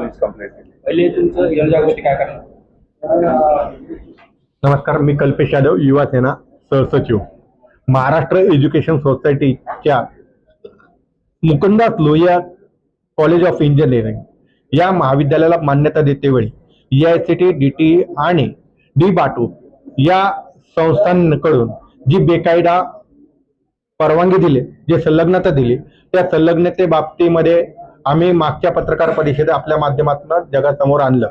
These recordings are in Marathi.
पोलीस कंप्लेंट केली. पहिले तुमचं जनजागृती काय करणार? नमस्कार, मी कल्पेश यादव, युवा सेना सहसचिव. महाराष्ट्र एज्युकेशन सोसायटीच्या Mukundas Lohia college of engineering या महाविद्यालयाला मान्यता देतेवेळी EICT, DT आणि DBATO या संस्थांकडून जी बेकायदा परवानगी दिली, जे संलग्नता दिली, त्या संलग्नते बाबतीमध्ये आम्ही मागच्या पत्रकार परिषदेत आपल्या माध्यमातून जगासमोर आणलं.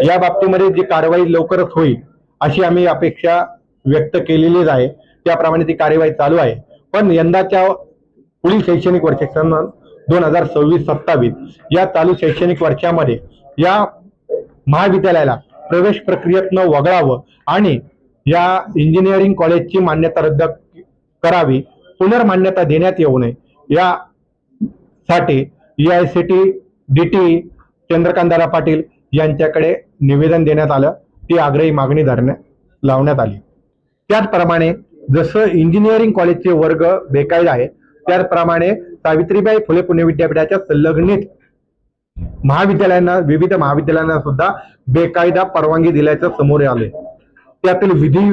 या बाबतीमध्ये जी कारवाई लवकरच होईल अशी आम्ही अपेक्षा व्यक्त केलेलीच आहे. त्याप्रमाणे ती कार्यवाही चालू आहे. पण यंदाच्या पुढील शैक्षणिक वर्ष 2026-27 या चालू शैक्षणिक वर्षामध्ये या महाविद्यालयाला प्रवेश प्रक्रियेत न वगळावं आणि या इंजिनिअरिंग कॉलेजची मान्यता रद्द करावी, पुनर्मान्यता देण्यात येऊ नये यासाठी EICT, DT, चंद्रकांत पाटील यांच्याकडे निवेदन देण्यात आलं. ती आग्रही मागणी लावण्यात आली. त्याचप्रमाणे जसं इंजिनिअरिंग कॉलेजचे वर्ग बेकायदा आहे, त्याचप्रमाणे सावित्रीबाई फुले पुणे विद्यापीठाच्या संलग्नित महाविद्यालयांना, विविध महाविद्यालयांना सुद्धा बेकायदा परवानगी दिल्याचं समोर आले. त्यातील विधी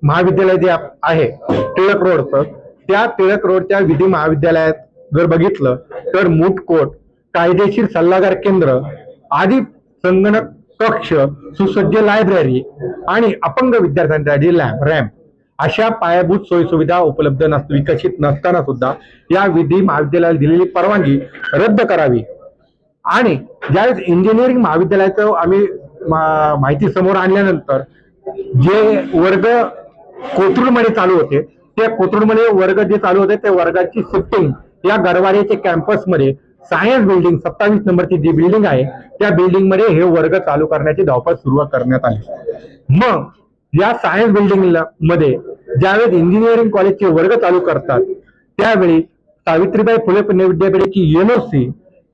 महाविद्यालय जे आहे टिळक रोडचं, त्या टिळक रोडच्या विधी महाविद्यालयात जर बघितलं तर मूट कोर्ट, कायदेशीर सल्लागार केंद्र आदी संगणक कक्ष, सुसज्ज लायब्ररी आणि अपंग विद्यार्थ्यांसाठी रॅम्प अशा पायाभूत सोयीसुविधा उपलब्ध विकसित नसताना सुद्धा या विधी महाविद्यालयाला दिलेली परवानगी रद्द करावी. आणि ज्यावेळेस इंजिनिअरिंग महाविद्यालयाचं आम्ही माहिती समोर आणल्यानंतर जे वर्ग कोथरूडमध्ये चालू होते, त्या कोथरूडमध्ये वर्ग जे चालू होते त्या वर्गाची शिफ्टिंग या गरवारेच्या कॅम्पसमध्ये सायन्स बिल्डिंग 27 नंबरची जी बिल्डिंग आहे त्या बिल्डिंग मध्ये हे वर्ग चालू करण्याची धावपळ सुरुवात करण्यात आली. मग या सायन्स बिल्डिंग मध्ये ज्यावेळेस इंजिनिअरिंग कॉलेजचे वर्ग चालू करतात त्यावेळी सावित्रीबाई फुले पुणे विद्यापीठाची NOC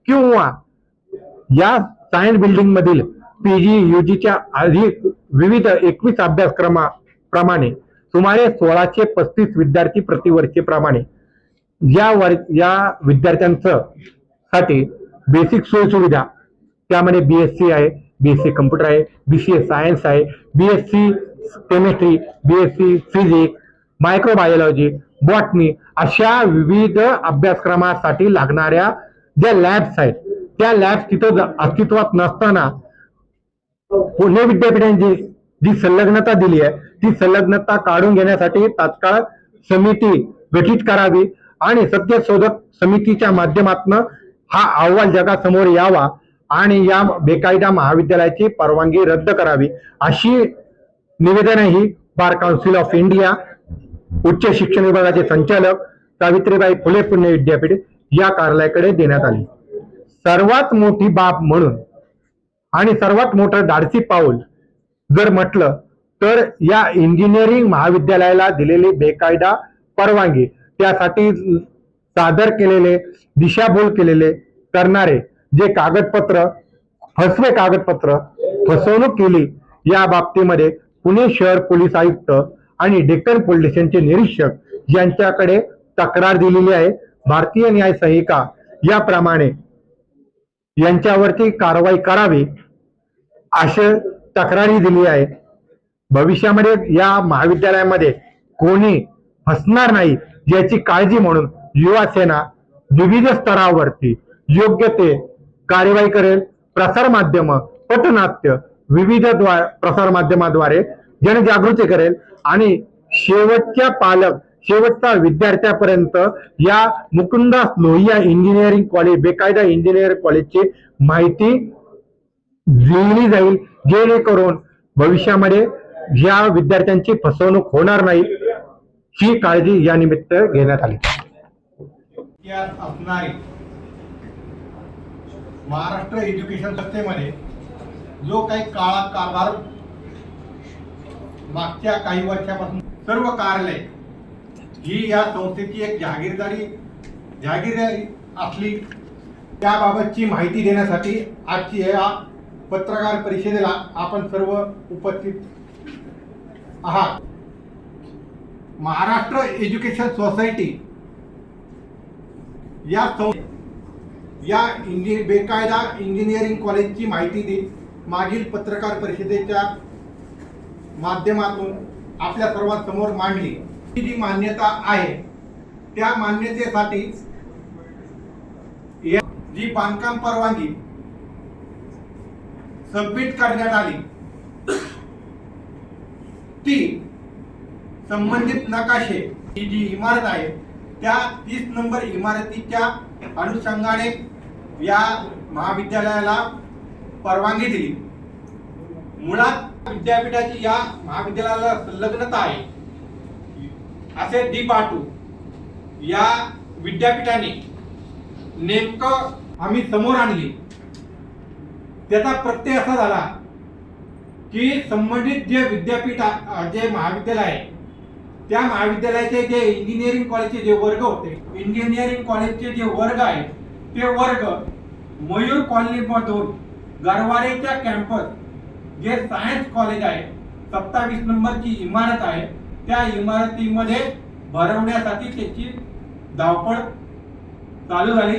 किंवा या सायन्स बिल्डिंग मधील PG, UGच्या अधिक विविध 21 अभ्यासक्रमाप्रमाणे सुमारे 1635 विद्यार्थी प्रतिवर्षीप्रमाणे या विद्यार्थ्यांचं साठी बेसिक सोयी सुविधा, त्यामध्ये BSc आहे, BSc कम्प्युटर आहे, BCA सायन्स आहे, BSc chemistry, BSc physics, microbiology, botany अशा विविध अभ्यासक्रमासाठी लागणाऱ्या ज्या लॅब्स आहेत त्या लॅब्स तिथं अस्तित्वात नसताना पुणे विद्यापीठाने जी संलग्नता दिली आहे ती संलग्नता काढून घेण्यासाठी तात्काळ समिती गठीत करावी आणि सत्यशोधक समितीच्या माध्यमातून हा अहवाल जगासमोर यावा आणि या बेकायदा महाविद्यालयाची परवानगी रद्द करावी अशी निवेदनही बार काउन्सिल ऑफ इंडिया, उच्च शिक्षण विभागाचे संचालक सावित्रीबाई फुले पुणे विद्यापीठ या कार्यालयाकडे देण्यात आली. सर्वात मोठी बाब म्हणून आणि सर्वात मोठं धाडसी पाऊल जर म्हटलं तर या इंजिनिअरिंग महाविद्यालयाला दिलेली बेकायदा परवानगी त्यासाठी सादर केलेले, दिशाभूल केलेले करणारे जे कागदपत्र, फसवे कागदपत्र, फसवणूक केली या बाबतीमध्ये पुणे शहर पोलीस आयुक्त आणि डेक्कन पोलीस स्टेशनचे निरीक्षक यांच्याकडे तक्रार दिलेली आहे. भारतीय न्याय संहिता याप्रमाणे यांच्यावरती कारवाई करावी अशी तक्रारी दिली आहे. भविष्यामध्ये या महाविद्यालयामध्ये कोणी फसणार नाही याची काळजी म्हणून युवा सेना विविध स्तरावरती योग्य ते कार्यवाही करेल. प्रसार माध्यम, पटनाट्य, विविध प्रसार माध्यमाद्वारे जनजागृती करेल आणि शेवटच्या विद्यार्थ्यापर्यंत या मुकुंदास लोहिया इंजिनिअरिंग कॉलेज, बेकायदा इंजिनिअरिंग कॉलेजची माहिती दिली जाईल, जेणेकरून भविष्यामध्ये या विद्यार्थ्यांची फसवणूक होणार नाही ही काळजी या निमित्त घेण्यात आली. असणारी महाराष्ट्र एज्युकेशन संस्थेमध्ये जो काही काळा कारभार मागच्या काही वर्षापासून सर्व कार्यालय ही या संस्थेची एक जहागीरदारी असली त्याबाबतची माहिती देण्यासाठी आजची या पत्रकार परिषदेला आपण सर्व उपस्थित आहात. महाराष्ट्र एज्युकेशन सोसायटी या या बेकायदा इंजिनिअरिंग कॉलेजची माहिती देत मागील पत्रकार परिषदेच्या माध्यमातून आपल्या सर्वांसमोर मांडली. ही जी मान्यता आहे त्या मान्यतेसाठी जी बांधकाम परवानगी सबमिट करण्यात आली ती संबंधित नकाशे ही जी इमारत आहे त्या 30 नंबर इमारतीच्या अनुषंगाने या महाविद्यालयाला परवानगी दिली. मुळात विद्यापीठाची या महाविद्यालयाला संलग्नता आहे असे डी.पाटू या विद्यापीठाने नेमकं आम्ही समोर आणली. त्याचा प्रत्यय असा झाला की संबंधित जे विद्यापीठ जे महाविद्यालय आहे त्या महाविद्यालयाचे जे इंजिनिअरिंग कॉलेजचे जे वर्ग होते, इंजिनिअरिंग कॉलेजचे जे वर्ग आहे ते वर्ग मयूर कॉलनीमधून गरवारेच्या कॅम्पस जे सायन्स कॉलेज आहे 27 नंबरची इमारत आहे त्या इमारतीमध्ये भरवण्यासाठी त्याची धावपळ चालू झाली.